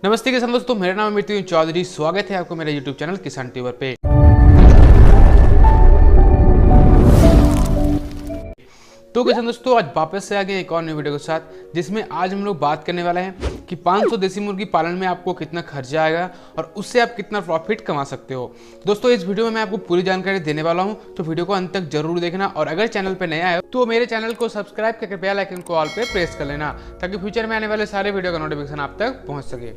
नमस्ते किसान दोस्तों, मेरा नाम है मृत्युंजय चौधरी। स्वागत है आपको मेरे YouTube चैनल किसान ट्यूबर पे। तो किसान दोस्तों, आज वापस से आ गए एक और नई वीडियो के साथ, जिसमें आज हम लोग बात करने वाले हैं कि 500 देसी मुर्गी पालन में आपको कितना खर्चा आएगा और उससे आप कितना प्रॉफिट कमा सकते हो। दोस्तों, इस वीडियो में मैं आपको पूरी जानकारी देने वाला हूं, तो वीडियो को अंत तक जरूर देखना। और अगर चैनल पर नया है तो मेरे चैनल को सब्सक्राइब करके बेल आइकन को ऑल पे प्रेस कर लेना, ताकि फ्यूचर में आने वाले सारे वीडियो का नोटिफिकेशन आप तक पहुँच सके।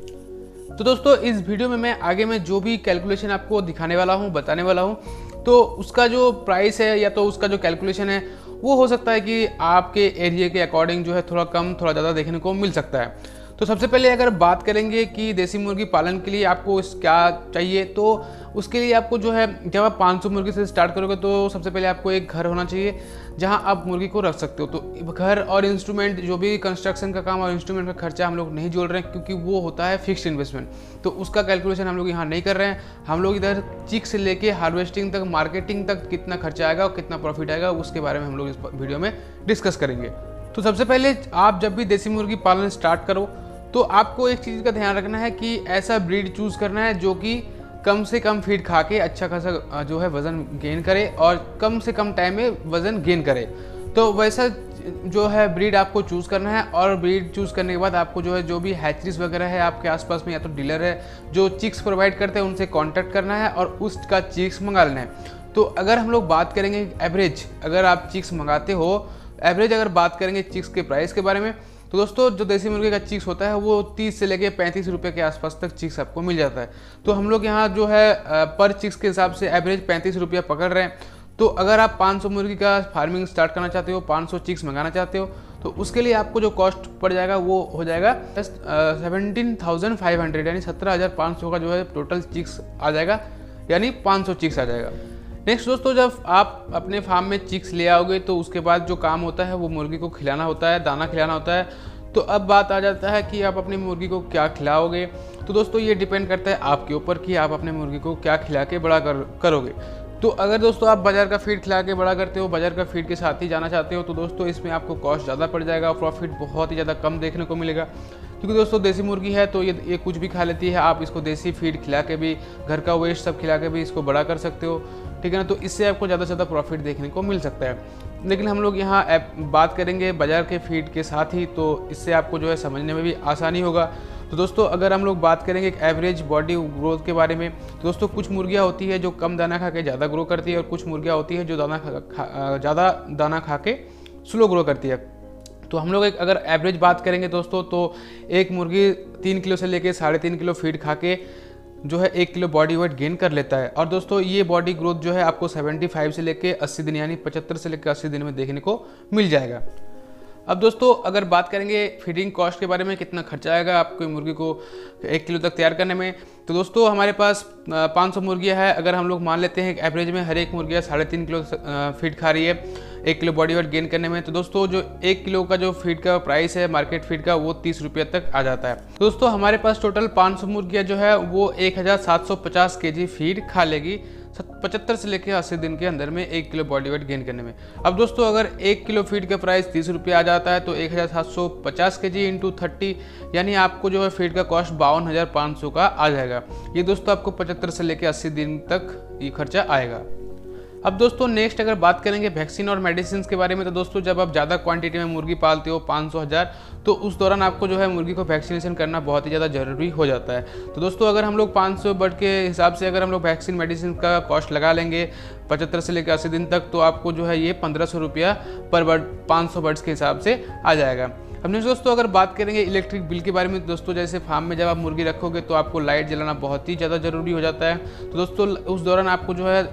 तो दोस्तों, इस वीडियो में मैं आगे में जो भी कैलकुलेशन आपको दिखाने वाला हूँ, बताने वाला हूँ, तो उसका जो प्राइस है या तो उसका जो कैलकुलेशन है वो हो सकता है कि आपके एरिया के अकॉर्डिंग जो है थोड़ा कम थोड़ा ज़्यादा देखने को मिल सकता है। तो सबसे पहले अगर बात करेंगे कि देसी मुर्गी पालन के लिए आपको क्या चाहिए, तो उसके लिए आपको जो है, जब आप 500 मुर्गी से स्टार्ट करोगे तो सबसे पहले आपको एक घर होना चाहिए जहां आप मुर्गी को रख सकते हो। तो घर और इंस्ट्रूमेंट, जो भी कंस्ट्रक्शन का काम और इंस्ट्रूमेंट का खर्चा हम लोग नहीं जोड़ रहे हैं, क्योंकि वो होता है फिक्स्ड इन्वेस्टमेंट। तो उसका कैलकुलेशन हम लोग यहाँ नहीं कर रहे हैं। हम लोग इधर चिक से लेके हार्वेस्टिंग तक, मार्केटिंग तक कितना खर्चा आएगा और कितना प्रॉफिट आएगा, उसके बारे में हम लोग इस वीडियो में डिस्कस करेंगे। तो सबसे पहले आप जब भी देसी मुर्गी पालन स्टार्ट करो तो आपको एक चीज़ का ध्यान रखना है कि ऐसा ब्रीड चूज़ करना है जो कि कम से कम फीड खा के अच्छा खासा जो है वज़न गेन करे और कम से कम टाइम में वज़न गेन करे। तो वैसा जो है ब्रीड आपको चूज़ करना है। और ब्रीड चूज़ करने के बाद आपको जो है, जो भी हैचरीज वगैरह है आपके आसपास में या तो डीलर है जो चिक्स प्रोवाइड करते हैं, उनसे कॉन्टैक्ट करना है और उसका चिक्स मंगा लेना है। तो अगर हम लोग बात करेंगे एवरेज, अगर आप चिक्स मंगाते हो, एवरेज अगर बात करेंगे चिक्स के प्राइस के बारे में, तो दोस्तों जो देसी मुर्गे का चिक्स होता है वो 30 से लेके 35 रुपये के आसपास तक चिक्स आपको मिल जाता है। तो हम लोग यहाँ जो है पर चिक्स के हिसाब से एवरेज 35 रुपया पकड़ रहे हैं। तो अगर आप 500 मुर्गी का फार्मिंग स्टार्ट करना चाहते हो, 500 चिक्स मंगाना चाहते हो, तो उसके लिए आपको जो कॉस्ट पड़ जाएगा वो हो जाएगा 17,500, यानी 17,500 का जो है टोटल चिक्स आ जाएगा, यानी 500 चिक्स आ जाएगा। नेक्स्ट दोस्तों, जब आप अपने फार्म में चिक्स ले आओगे तो उसके बाद जो काम होता है वो मुर्गी को खिलाना होता है, दाना खिलाना होता है। तो अब बात आ जाता है कि आप अपनी मुर्गी को क्या खिलाओगे। तो दोस्तों, ये डिपेंड करता है आपके ऊपर कि आप अपने मुर्गी को क्या खिला के बड़ा करोगे। तो अगर दोस्तों आप बाज़ार का फीड खिला के बड़ा करते हो, बाज़ार का फीड के साथ ही जाना चाहते हो, तो दोस्तों इसमें आपको कॉस्ट ज़्यादा पड़ जाएगा, प्रॉफिट बहुत ही ज़्यादा कम देखने को मिलेगा। क्योंकि दोस्तों देसी मुर्गी है तो ये कुछ भी खा लेती है। आप इसको देसी फीड खिला के भी, घर का वेस्ट सब खिला के भी इसको बड़ा कर सकते हो, ठीक है ना। तो इससे आपको ज़्यादा से ज़्यादा प्रॉफिट देखने को मिल सकता है। लेकिन हम लोग यहाँ बात करेंगे बाज़ार के फीड के साथ ही, तो इससे आपको जो है समझने में भी आसानी होगा। तो दोस्तों, अगर हम लोग बात करेंगे एक एवरेज बॉडी ग्रोथ के बारे में, तो दोस्तों कुछ मुर्गियाँ होती है जो कम दाना खा के ज़्यादा ग्रो करती है, और कुछ मुर्गियाँ होती है जो ज़्यादा दाना खा के स्लो ग्रो करती है। तो हम लोग अगर एवरेज बात करेंगे दोस्तों, तो एक मुर्गी 3 किलो से लेके 3.5 किलो फीड खा के जो है 1 किलो बॉडी वेट गेन कर लेता है। और दोस्तों ये बॉडी ग्रोथ जो है आपको 75 से लेके 80 दिन, यानी 75 से लेकर 80 दिन में देखने को मिल जाएगा। अब दोस्तों अगर बात करेंगे फीडिंग कॉस्ट के बारे में, कितना खर्चा आएगा आपको मुर्गी को 1 किलो तक तैयार करने में, तो दोस्तों हमारे पास 500 मुर्गियाँ है। अगर हम लोग मान लेते हैं एवरेज में हर एक मुर्गियाँ 3.5 किलो फीड खा रही है 1 किलो बॉडी वेट गेन करने में, तो दोस्तों जो 1 किलो का जो फीड का प्राइस है मार्केट फीड का, वो 30 रुपये तक आ जाता है। तो दोस्तों हमारे पास टोटल 500 मुर्गियाँ जो है वो 1750 kg फीड खा लेगी 75 से लेकर 80 दिन के अंदर में 1 किलो बॉडी वेट गेन करने में। अब दोस्तों अगर 1 किलो फीड का प्राइस 30 रुपये आ जाता है, तो 1750 kg इंटू 30, यानी आपको जो है फीड का कॉस्ट 52,500 का आ जाएगा। ये दोस्तों आपको 75 से लेकर 80 दिन तक ये खर्चा आएगा। अब दोस्तों नेक्स्ट अगर बात करेंगे वैक्सीन और मेडिसिन के बारे में, तो दोस्तों जब आप ज़्यादा क्वांटिटी में मुर्गी पालते हो 500,000, तो उस दौरान आपको जो है मुर्गी को वैक्सीनेशन करना बहुत ही ज़्यादा ज़रूरी हो जाता है। तो दोस्तों अगर हम लोग 500 बर्ड के हिसाब से अगर हम लोग वैक्सीन मेडिसिन का कॉस्ट लगा लेंगे 75 से लेकर 80 दिन तक, तो आपको जो है ये 1500 रुपया पर बर्ड 500 बर्ड्स के हिसाब से आ जाएगा। अब नेक्स्ट दोस्तों अगर बात करेंगे इलेक्ट्रिक बिल के बारे में, दोस्तों जैसे फार्म में जब आप मुर्गी रखोगे तो आपको लाइट जलाना बहुत ही ज़्यादा ज़रूरी हो जाता है। तो दोस्तों उस दौरान आपको जो है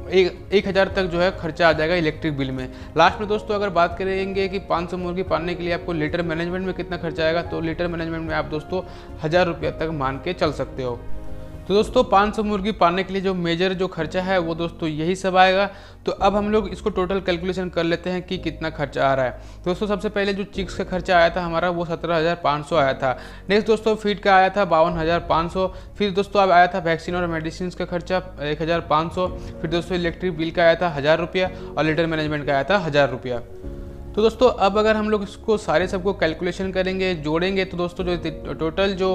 1,000 तक जो है खर्चा आ जाएगा इलेक्ट्रिक बिल में। लास्ट में दोस्तों अगर बात करेंगे कि 500 मुर्गी पालने के लिए आपको लीटर मैनेजमेंट में कितना खर्चा आएगा, तो लीटर मैनेजमेंट में आप दोस्तों 1,000 रुपये तक मान के चल सकते हो। तो दोस्तों 500 मुर्गी पालने के लिए जो मेजर जो खर्चा है वो दोस्तों यही सब आएगा। तो अब हम लोग इसको टोटल कैलकुलेशन कर लेते हैं कि कितना खर्चा आ रहा है। दोस्तों सबसे पहले जो चिक्स का खर्चा आया था हमारा वो 17,500 आया था। नेक्स्ट दोस्तों फीड का आया था 52,500। फिर दोस्तों अब आया था वैक्सीन और मेडिसिन का खर्चा 1,500। फिर दोस्तों इलेक्ट्रिक बिल का आया था 1,000 रुपया और लीटर मैनेजमेंट का आया था 1,000 रुपया। तो दोस्तों अब अगर हम लोग इसको सारे सबको कैलकुलेशन करेंगे, जोड़ेंगे, तो दोस्तों जो टोटल जो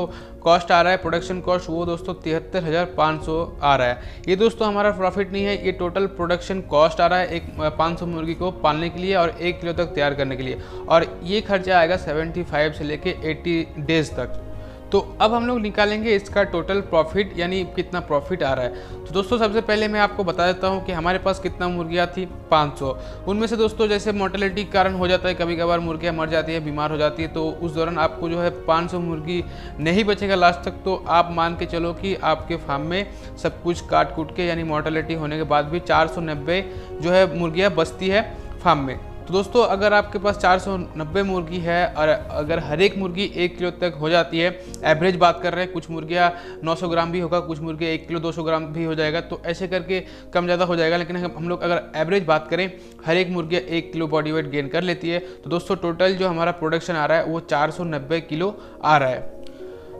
कॉस्ट आ रहा है प्रोडक्शन कॉस्ट, वो दोस्तों 73,500 आ रहा है। ये दोस्तों हमारा प्रॉफिट नहीं है, ये टोटल प्रोडक्शन कॉस्ट आ रहा है एक 500 मुर्गी को पालने के लिए और 1 किलो तक तैयार करने के लिए, और ये खर्चा आएगा 75 से लेके 80 डेज तक। तो अब हम लोग निकालेंगे इसका टोटल प्रॉफिट, यानी कितना प्रॉफिट आ रहा है। तो दोस्तों सबसे पहले मैं आपको बता देता हूँ कि हमारे पास कितना मुर्गियाँ थी, 500। उनमें से दोस्तों जैसे मोर्टेलिटी के कारण हो जाता है, कभी कभार मुर्गियाँ मर जाती है, बीमार हो जाती है, तो उस दौरान आपको जो है 500 मुर्गी नहीं बचेगा लास्ट तक। तो आप मान के चलो कि आपके फार्म में सब कुछ काट कूट के, यानी मोर्टेलिटी होने के बाद भी 490 जो है मुर्गियाँ बचती है फार्म में। तो दोस्तों अगर आपके पास 490 मुर्गी है और अगर हर एक मुर्गी 1 किलो तक हो जाती है, एवरेज बात कर रहे हैं, कुछ मुर्गियाँ 900 ग्राम भी होगा, कुछ मुर्गियाँ 1 किलो 200 ग्राम भी हो जाएगा, तो ऐसे करके कम ज़्यादा हो जाएगा। लेकिन हम लोग अगर एवरेज बात करें, हर एक मुर्गियाँ 1 किलो बॉडी वेट गेन कर लेती है, तो दोस्तों टोटल जो हमारा प्रोडक्शन आ रहा है वो 490 किलो आ रहा है।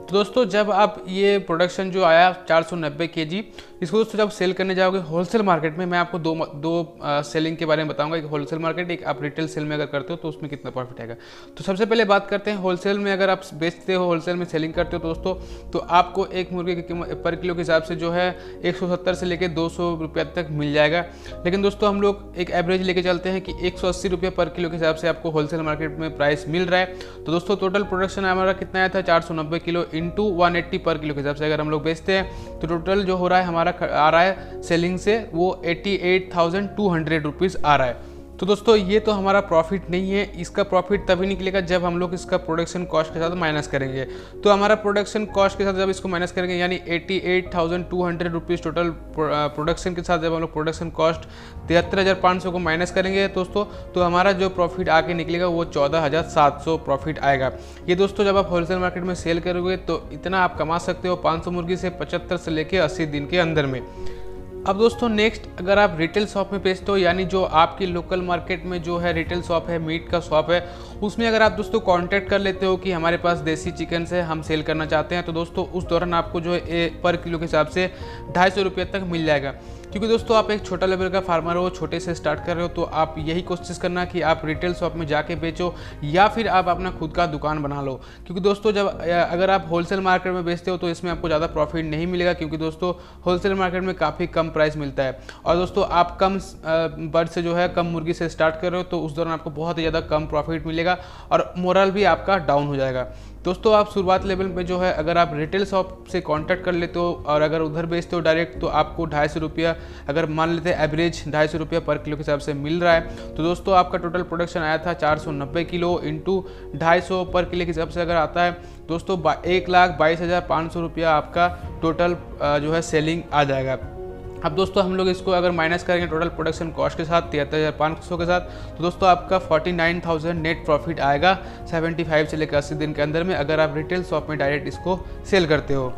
तो दोस्तों जब आप ये प्रोडक्शन जो आया 490 केजी, इसको दोस्तों जब सेल करने जाओगे होलसेल मार्केट में, मैं आपको दो सेलिंग के बारे में बताऊंगा, एक होलसेल मार्केट, एक आप रिटेल सेल में अगर करते हो तो उसमें कितना प्रॉफिट आएगा। तो सबसे पहले बात करते हैं होलसेल में। अगर आप बेचते हो, होलसेल में सेलिंग करते हो तो दोस्तों तो आपको एक मुर्गे की कीमत पर किलो के हिसाब से जो है 170 से लेकर 200 रुपये तक मिल जाएगा। लेकिन दोस्तों हम लोग एक एवरेज लेके चलते हैं कि 180 रुपये पर किलो के हिसाब से आपको होलसेल मार्केट में प्राइस मिल रहा है। तो दोस्तों टोटल प्रोडक्शन हमारा कितना आया था, 490 किलो इंटू 180 पर किलो के हिसाब से अगर हम लोग बेचते हैं तो टोटल जो हो रहा है हमारा आ रहा है सेलिंग से वो 88,200 रुपीज़ आ रहा है। तो दोस्तों ये तो हमारा प्रॉफिट नहीं है, इसका प्रॉफिट तभी निकलेगा जब हम लोग इसका प्रोडक्शन कॉस्ट के साथ माइनस करेंगे। तो हमारा प्रोडक्शन कॉस्ट के साथ जब इसको माइनस करेंगे, यानी 88,200 रुपीज़ टोटल प्रोडक्शन के साथ जब हम लोग प्रोडक्शन कॉस्ट 73,500 को माइनस करेंगे दोस्तों, तो हमारा जो प्रॉफिट आके निकलेगा वो 14,700 प्रॉफिट आएगा। ये दोस्तों जब आप होलसेल मार्केट में सेल करोगे तो इतना आप कमा सकते हो 500 मुर्गी से 75 से लेके 80 दिन के अंदर में। अब दोस्तों नेक्स्ट, अगर आप रिटेल शॉप में बेचते हो, यानी जो आपकी लोकल मार्केट में जो है रिटेल शॉप है, मीट का शॉप है, उसमें अगर आप दोस्तों कांटेक्ट कर लेते हो कि हमारे पास देसी चिकन से हम सेल करना चाहते हैं, तो दोस्तों उस दौरान आपको जो है पर किलो के हिसाब से 250 रुपये तक मिल जाएगा। क्योंकि दोस्तों आप एक छोटा लेवल का फार्मर हो, छोटे से स्टार्ट कर रहे हो, तो आप यही कोशिश करना कि आप रिटेल शॉप में जाके बेचो या फिर आप अपना खुद का दुकान बना लो। क्योंकि दोस्तों जब अगर आप होलसेल मार्केट में बेचते हो तो इसमें आपको ज़्यादा प्रॉफिट नहीं मिलेगा, क्योंकि दोस्तों होलसेल मार्केट में काफ़ी कम प्राइस मिलता है। और दोस्तों आप कम बर्ड से जो है कम मुर्गी से स्टार्ट कर रहे हो, तो उस दौरान आपको बहुत ही ज़्यादा कम प्रॉफिट मिलेगा और मोरल भी आपका डाउन हो जाएगा। दोस्तों आप शुरुआत लेवल पे जो है अगर आप रिटेल शॉप से कांटेक्ट कर लेते हो और अगर उधर बेचते हो डायरेक्ट, तो आपको 250 रुपया, अगर मान लेते हैं एवरेज 250 रुपया पर किलो के हिसाब से मिल रहा है, तो दोस्तों आपका टोटल प्रोडक्शन आया था 490 किलो इंटू 250 पर किलो के हिसाब से अगर आता है दोस्तों 1,22,500 रुपया आपका टोटल जो है सेलिंग आ जाएगा। अब दोस्तों हम लोग इसको अगर माइनस करेंगे टोटल प्रोडक्शन कॉस्ट के साथ 73,500 के साथ, तो दोस्तों आपका 49,000 नेट प्रॉफिट आएगा 75 से लेकर 80 दिन के अंदर में, अगर आप रिटेल शॉप में डायरेक्ट इसको सेल करते हो।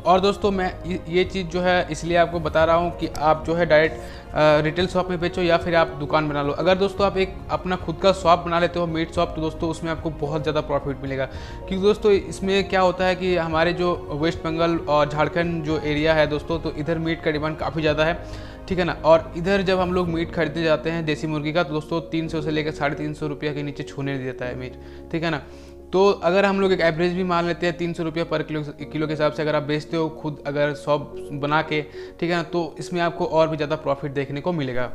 और दोस्तों मैं ये चीज़ जो है इसलिए आपको बता रहा हूँ कि आप जो है डायरेक्ट रिटेल शॉप में बेचो या फिर आप दुकान बना लो। अगर दोस्तों आप एक अपना खुद का शॉप बना लेते हो, मीट शॉप, तो दोस्तों उसमें आपको बहुत ज़्यादा प्रॉफिट मिलेगा। क्योंकि दोस्तों इसमें क्या होता है कि हमारे जो वेस्ट बंगाल और झारखंड जो एरिया है दोस्तों, तो इधर मीट का डिमांड काफ़ी ज़्यादा है, ठीक है ना। और इधर जब हम लोग मीट खरीदने जाते हैं देसी मुर्गी का, तो दोस्तों 300 से लेकर 350 रुपये के नीचे छूने नहीं देता है मीट, ठीक है ना। तो अगर हम लोग एक एवरेज भी मान लेते हैं 300 रुपये पर किलो के हिसाब से अगर आप बेचते हो खुद अगर शॉप बना के, ठीक है ना, तो इसमें आपको और भी ज़्यादा प्रॉफिट देखने को मिलेगा।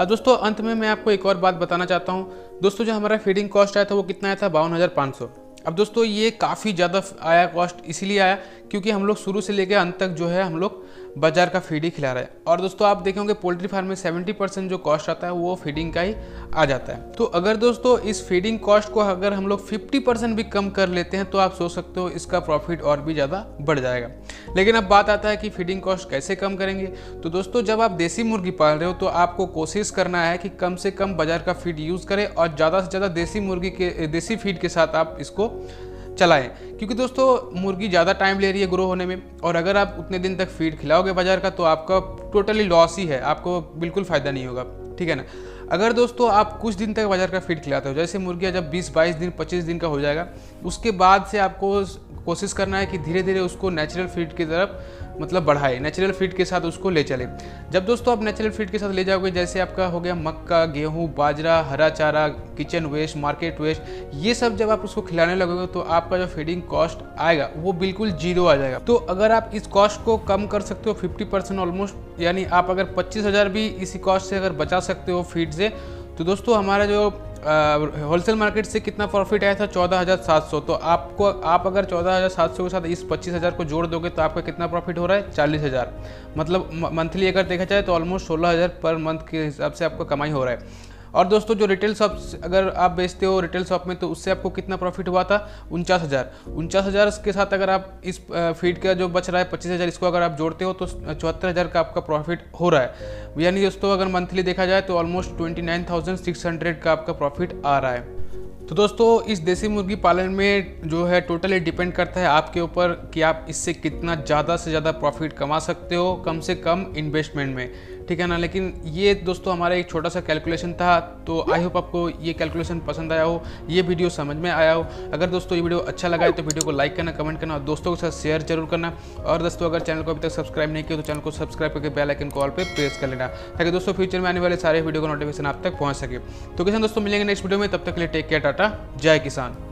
दोस्तों अंत में मैं आपको एक और बात बताना चाहता हूँ दोस्तों, जो हमारा फीडिंग कॉस्ट आया था वो कितना आया था, 52,500। अब दोस्तों ये काफ़ी ज़्यादा आया कॉस्ट, इसीलिए आया क्योंकि हम लोग शुरू से लेकर अंत तक जो है हम लोग बाजार का फीड ही खिला रहे हैं। और दोस्तों आप देखेंगे पोल्ट्री फार्म में 70% जो कॉस्ट आता है वो फीडिंग का ही आ जाता है। तो अगर दोस्तों इस फीडिंग कॉस्ट को अगर हम लोग 50% भी कम कर लेते हैं तो आप सोच सकते हो इसका प्रॉफिट और भी ज़्यादा बढ़ जाएगा। लेकिन अब बात आता है कि फीडिंग कॉस्ट कैसे कम करेंगे। तो दोस्तों जब आप देसी मुर्गी पाल रहे हो तो आपको कोशिश करना है कि कम से कम बाजार का फीड यूज़ करें और ज़्यादा से ज़्यादा देसी फीड के साथ आप इसको चलाएं। क्योंकि दोस्तों मुर्गी ज़्यादा टाइम ले रही है ग्रो होने में, और अगर आप उतने दिन तक फीड खिलाओगे बाजार का तो आपका टोटली लॉस ही है, आपको बिल्कुल फ़ायदा नहीं होगा, ठीक है ना। अगर दोस्तों आप कुछ दिन तक बाजार का फीड खिलाते हो, जैसे मुर्गियाँ जब 20-22 दिन 25 दिन का हो जाएगा, उसके बाद से आपको कोशिश करना है कि धीरे धीरे उसको नेचुरल फीड की तरफ मतलब बढ़ाए, नेचुरल फीड के साथ उसको ले चले। जब दोस्तों आप नेचुरल फीड के साथ ले जाओगे, जैसे आपका हो गया मक्का, गेहूँ, बाजरा, हरा चारा, किचन वेस्ट, मार्केट वेस्ट, ये सब जब आप उसको खिलाने लगोगे तो आपका जो फीडिंग कॉस्ट आएगा वो बिल्कुल जीरो आ जाएगा। तो अगर आप इस कॉस्ट को कम कर सकते हो 50% ऑलमोस्ट, यानी आप अगर 25,000 भी इसी कॉस्ट से अगर बचा सकते हो फीड से, तो दोस्तों हमारा जो होलसेल मार्केट से कितना प्रॉफिट आया था 14,700, तो आप अगर 14,700 के साथ इस 25,000 को जोड़ दोगे तो आपका कितना प्रॉफिट हो रहा है 40,000। मतलब मंथली अगर देखा जाए तो ऑलमोस्ट 16,000 पर मंथ के हिसाब से आपका कमाई हो रहा है। और दोस्तों जो रिटेल शॉप अगर आप बेचते हो रिटेल शॉप में, तो उससे आपको कितना प्रॉफिट हुआ था 49,000 के साथ अगर आप इस फीड का जो बच रहा है 25,000 इसको अगर आप जोड़ते हो तो 74,000 का आपका प्रॉफिट हो रहा है। यानी दोस्तों अगर मंथली देखा जाए तो ऑलमोस्ट 29,600 का आपका प्रॉफिट आ रहा है। तो दोस्तों इस देसी मुर्गी पालन में जो है टोटली डिपेंड करता है आपके ऊपर कि आप इससे कितना ज़्यादा से ज़्यादा प्रॉफिट कमा सकते हो कम से कम इन्वेस्टमेंट में, ठीक है ना। लेकिन ये दोस्तों हमारा एक छोटा सा कैलकुलेशन था, तो आई होप आपको ये कैलकुलेशन पसंद आया हो, ये वीडियो समझ में आया हो। अगर दोस्तों ये वीडियो अच्छा लगा है तो वीडियो को लाइक करना, कमेंट करना और दोस्तों के साथ शेयर जरूर करना। और दोस्तों अगर चैनल को अभी तक सब्सक्राइब नहीं किया तो चैनल को सब्सक्राइब करके बेल आइकन को ऑल पे प्रेस कर लेना, ताकि दोस्तों फ्यूचर में आने वाले सारे वीडियो का नोटिफिकेशन आप तक पहुँच सके। तो किसान दोस्तों मिलेंगे नेक्स्ट वीडियो में, तब तक के लिए टेक केयर, टाटा, जय किसान।